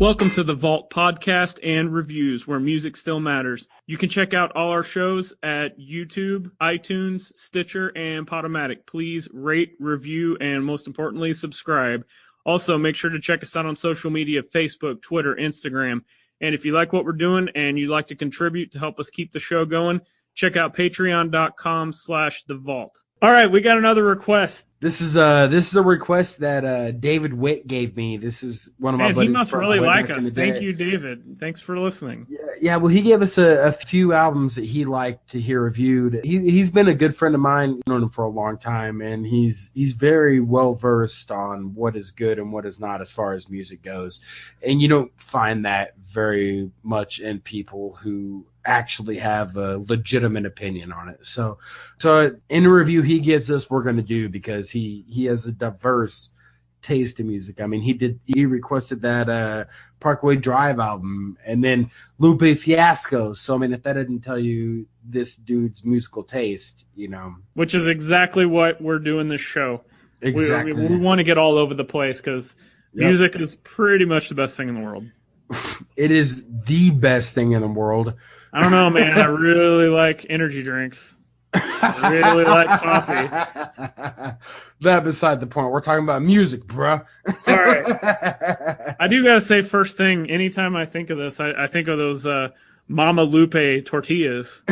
Welcome to the Vault Podcast and Reviews, where music still matters. You can check out all our shows at YouTube, iTunes, Stitcher, and PODOMATIC. Please rate, review, and most importantly, subscribe. Also, make sure to check us out on social media, Facebook, Twitter, Instagram. And if you like what we're doing and you'd like to contribute to help us keep the show going, check out patreon.com/thevault. All right, we got another request. This is a request that David Witt gave me. This is one of my buddies. He must really like us. Thank you, David. Than's for listening. Yeah. Well, he gave us a few albums that he'd like to hear reviewed. He's been a good friend of mine. I've known him for a long time, and he's very well versed on what is good and what is not as far as music goes. And you don't find that very much in people who actually have a legitimate opinion on it. So in the review he gives us, we're going to do, because he has a diverse taste in music. I mean, he requested that Parkway Drive album, and then Lupe Fiasco. So I mean, if that didn't tell you this dude's musical taste, you know, which is exactly what we're doing this show. Exactly. We want to get all over the place because music is pretty much the best thing in the world. It is the best thing in the world. I don't know, man. I really like energy drinks. I really like coffee. That beside the point. We're talking about music, bruh. All right. I do got to say, first thing, anytime I think of this, I think of those Mama Lupe tortillas.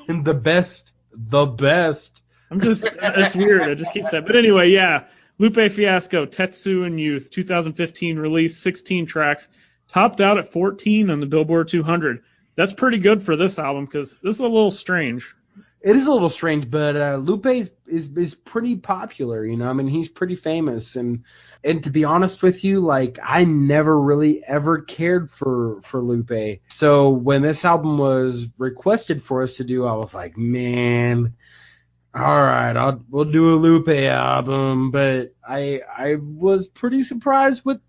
The best. It's weird. I just keep saying. But anyway, yeah. Lupe Fiasco, Tetsuo and Youth, 2015 release, 16 tracks, topped out at 14 on the Billboard 200. That's pretty good for this album, because this is a little strange. It is a little strange, but Lupe is pretty popular, you know. I mean, he's pretty famous, and to be honest with you, like, I never really ever cared for Lupe. So when this album was requested for us to do, I was like, man, all right, we'll do a Lupe album. But I was pretty surprised with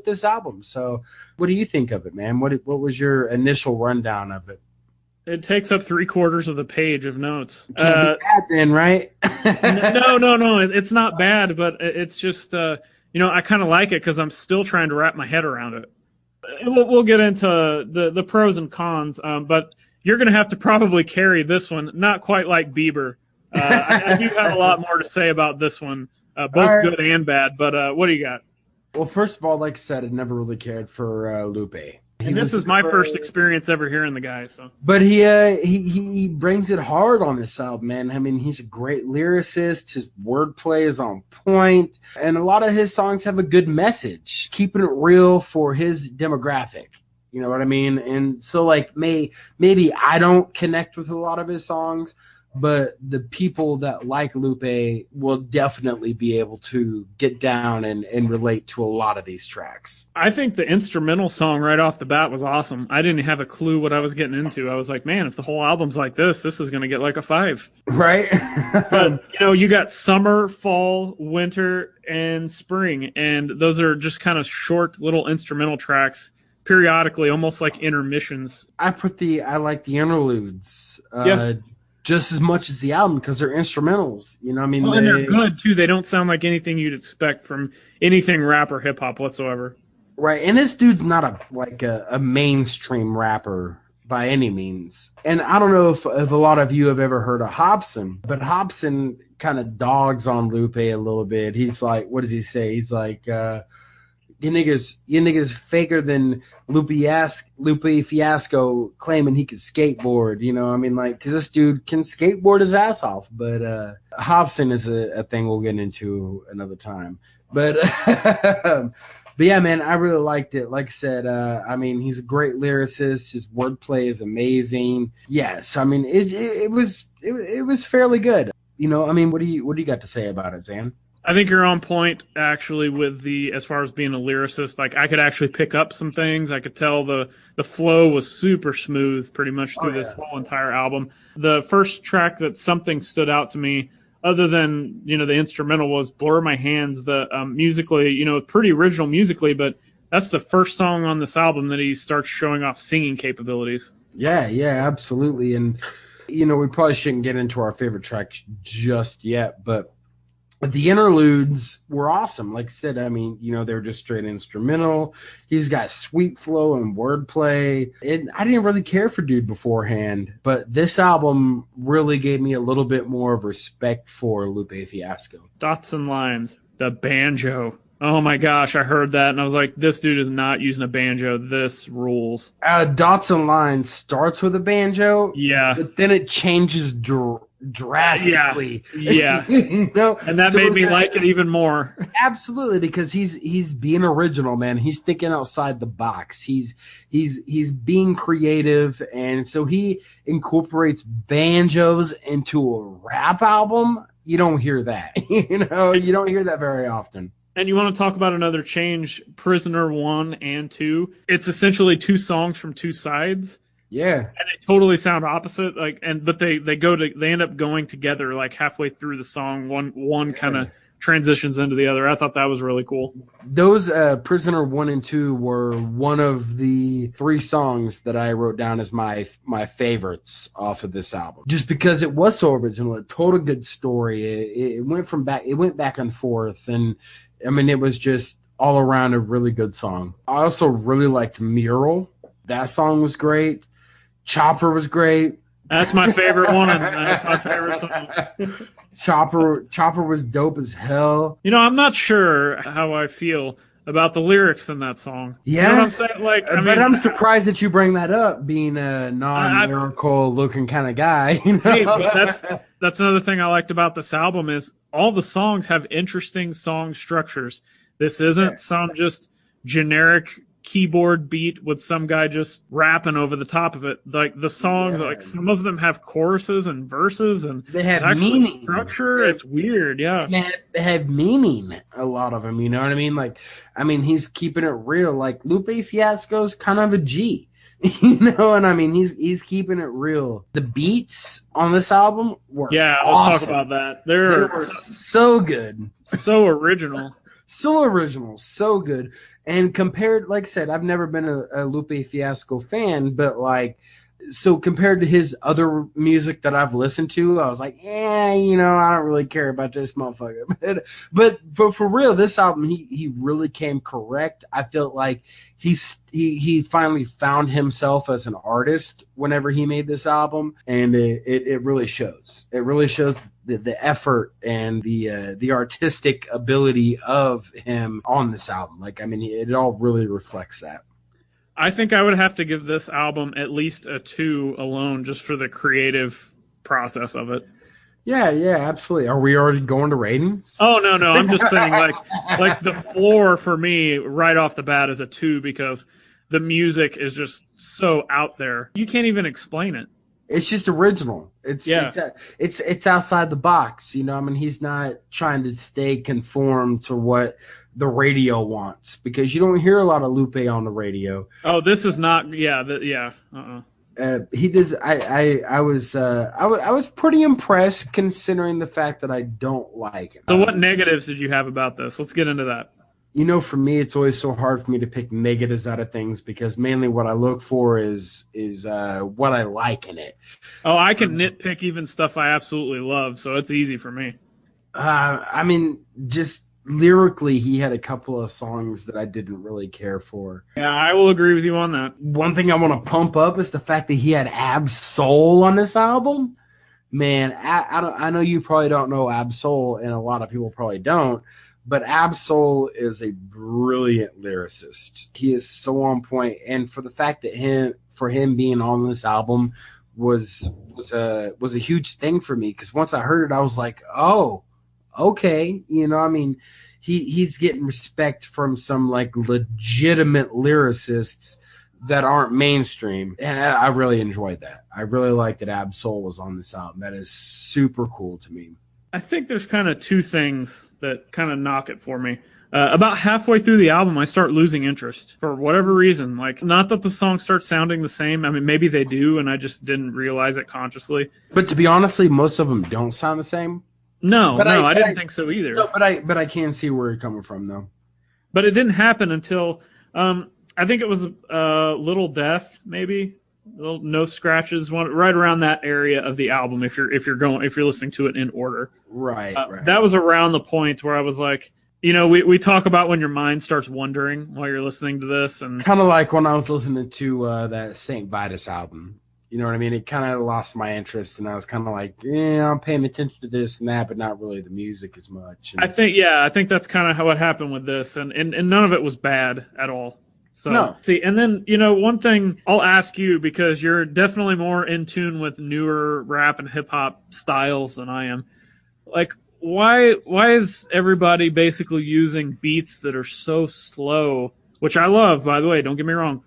this album. So what do you think of it, man? What was your initial rundown of it? It takes up 3/4 of the page of notes. Can't be bad then, right? No. It's not bad, but it's just, I kind of like it because I'm still trying to wrap my head around it. We'll get into the pros and cons, but you're going to have to probably carry this one, not quite like Bieber. I do have a lot more to say about this one, both good and bad, but what do you got? Well, first of all, like I said, I never really cared for Lupe. And this is my first experience ever hearing the guy. So, but he brings it hard on this album, man. I mean, he's a great lyricist. His wordplay is on point, and a lot of his songs have a good message, keeping it real for his demographic. You know what I mean? And so, like, maybe I don't connect with a lot of his songs, but the people that like Lupe will definitely be able to get down and relate to a lot of these tracks. I think the instrumental song right off the bat was awesome. I didn't have a clue what I was getting into. I was like, man, if the whole album's like this is going to get like a 5. Right? But, you got summer, fall, winter, and spring, and those are just kind of short little instrumental tracks, periodically, almost like intermissions. I like the interludes. Just as much as the album, because they're instrumentals. You know, I mean, and they're good too. They don't sound like anything you'd expect from anything rap or hip hop whatsoever. Right, and this dude's not a mainstream rapper by any means. And I don't know if a lot of you have ever heard of Hobson, but Hobson kind of dogs on Lupe a little bit. He's like, what does he say? He's like, you niggas faker than Lupe Fiasco claiming he could skateboard, you know? I mean, like, because this dude can skateboard his ass off. But Hobson is a thing we'll get into another time. But but yeah, man, I really liked it. Like I said, I mean, he's a great lyricist. His wordplay is amazing. Yes, I mean, it was fairly good. You know, I mean, what do you got to say about it, Zhan? I think you're on point, actually, with as far as being a lyricist. Like, I could actually pick up some things. I could tell the flow was super smooth pretty much through this whole entire album. The first track that something stood out to me, other than, the instrumental, was Blur My Hands. The musically, pretty original musically, but that's the first song on this album that he starts showing off singing capabilities. Yeah, absolutely. And, we probably shouldn't get into our favorite track just yet, but The interludes were awesome. Like I said, I mean, they're just straight instrumental. He's got sweet flow and wordplay. And I didn't really care for Dude beforehand, but this album really gave me a little bit more of respect for Lupe Fiasco. Dots and Lines, the banjo. Oh my gosh, I heard that and I was like, this dude is not using a banjo. This rules. Dots and Lines starts with a banjo. Yeah. But then it changes drastically. Yeah. And that made me like it even more. Absolutely, because he's being original, man. He's thinking outside the box. He's being creative, and so he incorporates banjos into a rap album. You don't hear that. You don't hear that very often. And you want to talk about another change, Prisoner 1 and 2. It's essentially 2 songs from 2 sides. Yeah. And they totally sound opposite, but they end up going together like halfway through the song. One kind of transitions into the other. I thought that was really cool. Those Prisoner 1 and 2 were one of the 3 songs that I wrote down as my favorites off of this album. Just because it was so original, it told a good story. It went back and forth, and I mean it was just all around a really good song. I also really liked Mural. That song was great. Chopper was great. That's my favorite one. That's my favorite song. Chopper was dope as hell. I'm not sure how I feel about the lyrics in that song. Yeah. You know what I'm saying? But I'm surprised that you bring that up, being a non-lyrical looking kind of guy. Hey, but that's another thing I liked about this album is all the songs have interesting song structures. This isn't some just generic keyboard beat with some guy just rapping over the top of it. Like the songs, like some of them have choruses and verses, and they have meaning. Structure. It's weird, yeah. They have meaning. A lot of them, you know what I mean? Like, he's keeping it real. Like Lupe Fiasco's kind of a G, and I mean he's keeping it real. The beats on this album were awesome. Let's talk about that. They were so good, so original. So original, so good. And compared, like I said, I've never been a Lupe Fiasco fan, but so compared to his other music that I've listened to, I was like, I don't really care about this motherfucker. But for real, this album, he really came correct. I felt like he finally found himself as an artist whenever he made this album, and it really shows. It really shows the effort and the artistic ability of him on this album. It all really reflects that. I think I would have to give this album at least a 2 alone, just for the creative process of it. Yeah, absolutely. Are we already going to ratings? Oh, no. I'm just saying, like the floor for me right off the bat is a 2 because the music is just so out there. You can't even explain it. It's just original. It's outside the box. He's not trying to stay conformed to what the radio wants, because you don't hear a lot of Lupe on the radio. Oh, this is not. He does. I was pretty impressed, considering the fact that I don't like him. So what negatives did you have about this? Let's get into that. For me, it's always so hard for me to pick negatives out of things, because mainly what I look for is what I like in it. Oh, I can nitpick even stuff I absolutely love, so it's easy for me. Just lyrically, he had a couple of songs that I didn't really care for. Yeah, I will agree with you on that. One thing I want to pump up is the fact that he had Ab Soul on this album. Man, I know you probably don't know Ab Soul, and a lot of people probably don't. But Ab Soul is a brilliant lyricist. He is so on point, and for the fact that him being on this album was a huge thing for me, because once I heard it, I was like, oh, okay, he's getting respect from some legitimate lyricists that aren't mainstream, and I really enjoyed that. I really liked that Ab Soul was on this album. That is super cool to me. I think there's kind of 2 things that kind of knock it for me. About halfway through the album, I start losing interest for whatever reason. Not that the songs start sounding the same. Maybe they do, and I just didn't realize it consciously. But to be honestly, most of them don't sound the same. No, I didn't think so either. No, but I can see where you're coming from, though. But it didn't happen until I think it was Little Death, maybe. little no scratches, right around that area of the album. If you're listening to it in order, Right. that was around the point where I was like, we talk about when your mind starts wandering while you're listening to this, and kind of like when I was listening to that Saint Vitus album. You know what I mean? It kind of lost my interest, and I was kind of like, yeah, I'm paying attention to this and that, but not really the music as much. And I think that's kind of how it happened with this, and none of it was bad at all. So, no. See, and then, one thing I'll ask you, because you're definitely more in tune with newer rap and hip hop styles than I am. Like, why is everybody basically using beats that are so slow, which I love, by the way, don't get me wrong,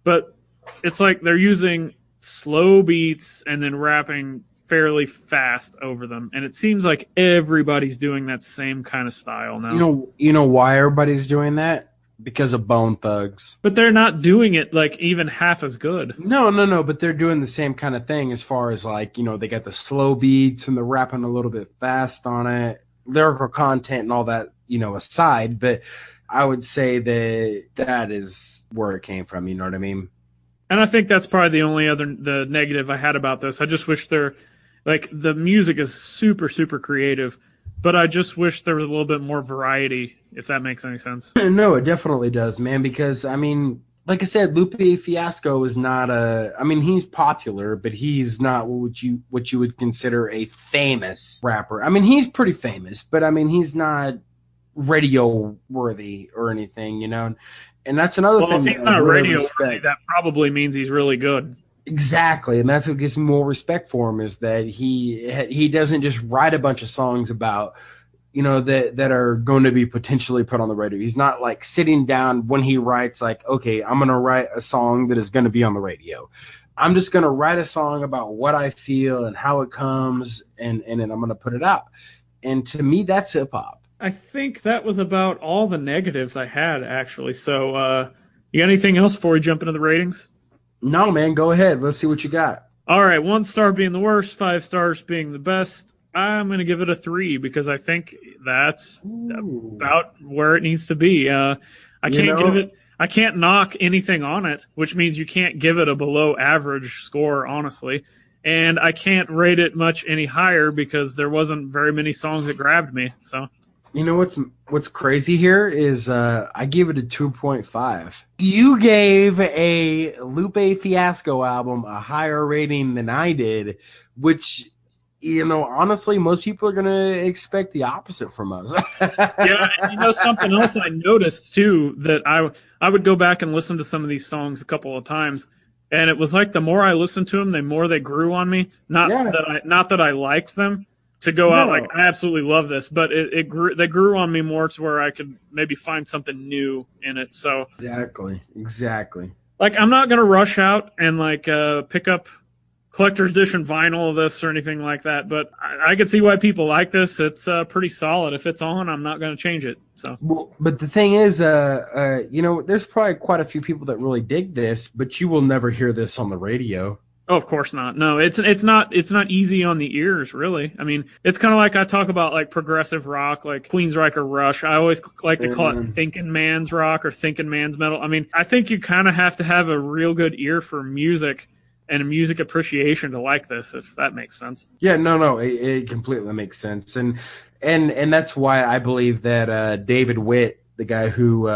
but it's like they're using slow beats and then rapping fairly fast over them, and it seems like everybody's doing that same kind of style now. You know why everybody's doing that? Because of Bone Thugs. But they're not doing it like even half as good. No, but they're doing the same kind of thing as far as like, they got the slow beats and they're rapping a little bit fast on it, lyrical content and all that, aside. But I would say that is where it came from, you know what I mean? And I think that's probably the negative I had about this. I just wish the music is super, super creative, but I just wish there was a little bit more variety, if that makes any sense. No, it definitely does, man, because, like I said, Lupe Fiasco is not he's popular, but he's not what you would consider a famous rapper. He's pretty famous, but, he's not radio worthy or anything, And that's another thing. Well, if he's not radio worthy, that probably means he's really good. Exactly, and that's what gives me more respect for him, is that he doesn't just write a bunch of songs about, that are going to be potentially put on the radio. He's not like sitting down when he writes like, okay, I'm going to write a song that is going to be on the radio. I'm just going to write a song about what I feel and how it comes, and then I'm going to put it out. And to me, that's hip hop. I think that was about all the negatives I had, actually. So, you got anything else before we jump into the ratings? No, man, go ahead. Let's see what you got. All right, 1 star being the worst, 5 stars being the best. I'm going to give it a 3 because I think that's about where it needs to be. I can't knock anything on it, which means you can't give it a below average score, honestly. And I can't rate it much any higher because there wasn't very many songs that grabbed me. So, you know what's crazy here is I gave it a 2.5. You gave a Lupe Fiasco album a higher rating than I did, which, honestly, most people are going to expect the opposite from us. Yeah, and something else I noticed, too, that I would go back and listen to some of these songs a couple of times, and it was like the more I listened to them, the more they grew on me. Not that I liked them. To go out like, I absolutely love this, but they grew on me more to where I could maybe find something new in it. So exactly. Like, I'm not gonna rush out and pick up collector's edition vinyl of this or anything like that, but I could see why people like this. It's pretty solid. If it's on, I'm not gonna change it. So, well, but the thing is, there's probably quite a few people that really dig this, but you will never hear this on the radio. Oh, of course not. No, it's not easy on the ears, really. It's kind of like I talk about like progressive rock, like Queensryche or Rush. I always like to call it thinking man's rock or thinking man's metal. I think you kind of have to have a real good ear for music and a music appreciation to like this, if that makes sense. Yeah, no, it completely makes sense, and that's why I believe that David Witt, the guy who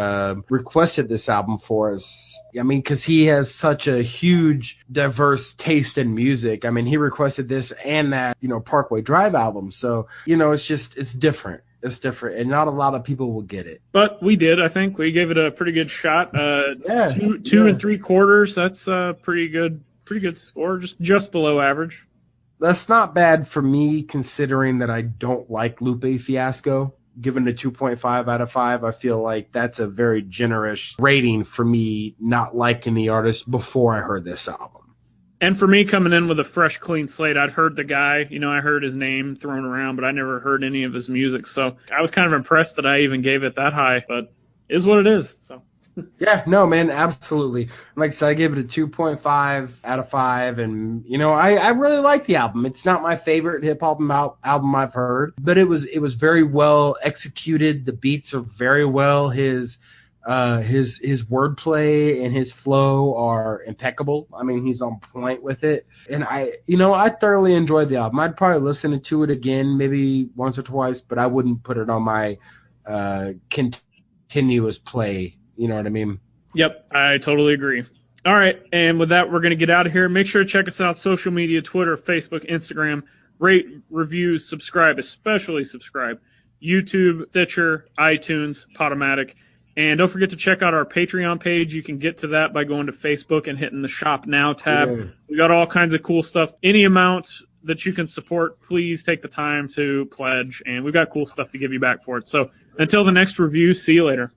requested this album for us, because he has such a huge, diverse taste in music. He requested this and that, Parkway Drive album. So, it's different. It's different, and not a lot of people will get it. But we did, I think. We gave it a pretty good shot. 2 3/4. That's a pretty good score, just below average. That's not bad for me, considering that I don't like Lupe Fiasco. Given a 2.5 out of 5, I feel like that's a very generous rating for me not liking the artist before I heard this album. And for me, coming in with a fresh, clean slate, I'd heard the guy, I heard his name thrown around, but I never heard any of his music. So I was kind of impressed that I even gave it that high, but it is what it is. So. Yeah, no, man, absolutely. Like I said, I gave it a 2.5 out of 5, and I really like the album. It's not my favorite hip hop album I've heard, but it was very well executed. The beats are very well his His wordplay and his flow are impeccable. I mean, he's on point with it, and I thoroughly enjoyed the album. I'd probably listen to it again, maybe once or twice, but I wouldn't put it on my continuous play. You know what I mean? Yep, I totally agree. All right, and with that, we're going to get out of here. Make sure to check us out: social media, Twitter, Facebook, Instagram. Rate, review, subscribe, especially subscribe. YouTube, Stitcher, iTunes, Podomatic. And don't forget to check out our Patreon page. You can get to that by going to Facebook and hitting the Shop Now tab. Yeah. We got all kinds of cool stuff. Any amount that you can support, please take the time to pledge. And we've got cool stuff to give you back for it. So until the next review, see you later.